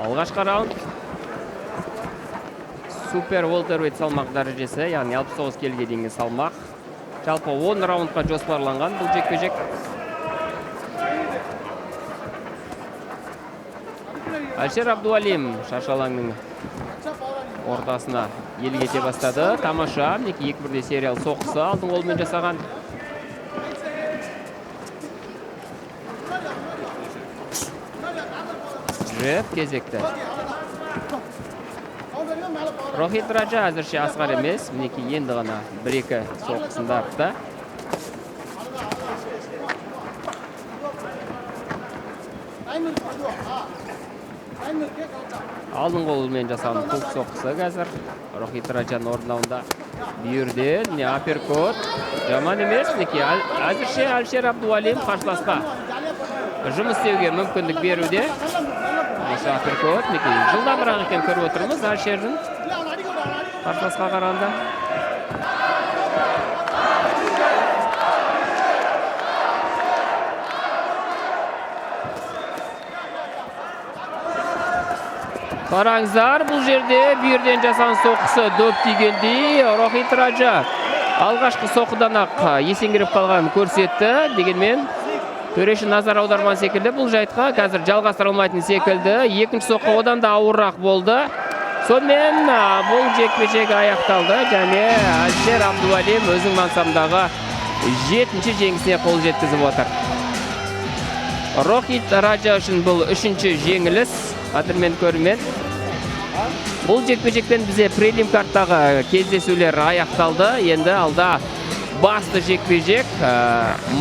Алғашқы раунд. Супер welterweight салмақ дәрежесі, яғни 69 келіге дейінгі салмақ. Жалпы 10 раундқа жоспарланған бұл жекпе-жек. Алишер Абдуалим шашалаңның ортасына елгете бастады. Тамаша, 2-1 сериал соққысы алдың қолмен жасаған. Жеп кезекті. Рохит Раджа әзірше асқар емес. Мінеки енді ғана 1-2 соққысында артты. Алдың қолмен жасаған құлқ соққысы қазір. Рохит Раджаның орындауында бүйірден аперкот. Жаман емес. Әзірше Алишер Абдуалим қарсыласқа жұмыс істеуге мүмкіндік беруде. Осы аперкот. Жылдамырақ екен көріп отырмыз Алишердің қарсыласқа қарағанда. Қараңыздар, бұл жерде бүйірден жасаған соққысы дөп тигендей. Рохит Раджа алғашқы соққыдан-ақ есеңгіріп қалғанын көрсетті. Дегенмен төреші назар аударған секілді бұл жайтқа қазір жалғастырылмайтын секілді. Екінші соққы одан да ауыррақ болды. Сонымен бұл жекпе-жек аяқталды және Алишер Абдуалим өзінің мансабындағы 7-ші жеңісіне қол жеткізіп отыр. Рохит Раджа үшін бұл 3-ші жеңіліс. Қадірмен көрімен. Бұл жекпе-жекпен бізе прелим карттағы кездесулер аяқталды. Енді алда басты жекпе-жек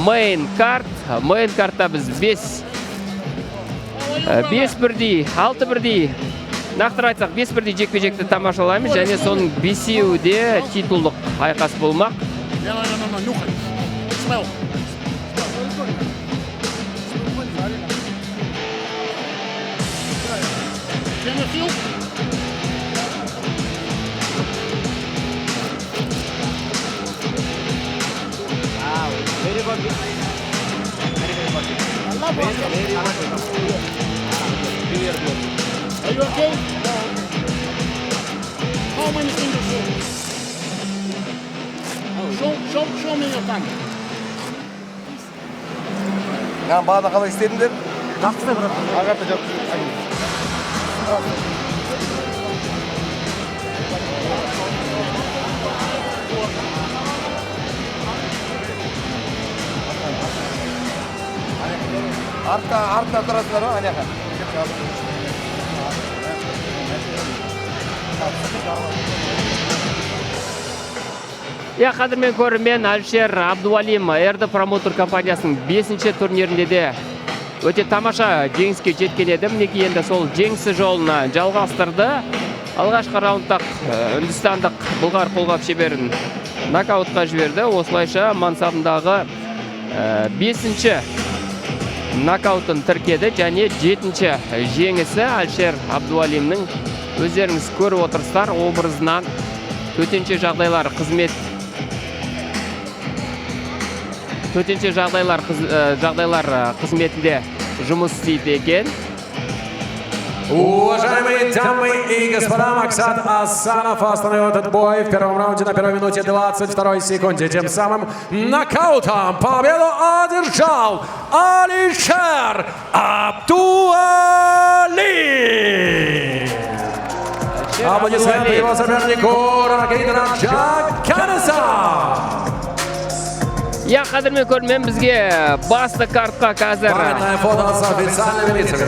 мейн карт. Мейн картта біз 5-1-дей, 6-1-дей, нақтырақ айтсақ 5-1-дей жекпе-жекті тамашалаймыз және соның 5-еуде титулдық айқас болмақ. Are you okay? How many fingers? Show me your thumb. Ben bağda kalmak istedim de. Nasıl bırak? Ağırtacağım. Artta turasılar o hani. Қадірмен көрімен Алишер Абдуалим Эрді промоутер компаниясының 5-ші турнирінде де өте тамаша жеңіске жеткен еді. Мінеки енді сол жеңісі жолына жалғастырды. Алғашқы раундтақ үндістандық бұлғар қолғап шеберін нокаутқа жіберді. Осылайша мансабындағы 5-ші нокаутын тіркеді және 7-ші жеңісі Алишер Абдуалимнің өздеріңіз көріп отырсыздар образынан төтенше жағдайлар қызметінде жұмыс істейді екен. Уважаемые дамы и господа, Максат Асанов остановил этот бой в первом раунде на 1 минуте 22 секунде. Тем самым нокаутом победу одержал Алишер Абдуалим. Аплодисменты его сопернику Рохит Раджа Канаса. Қадірмен көрмен бізге басты картқа қазір Фото с официальными лицами.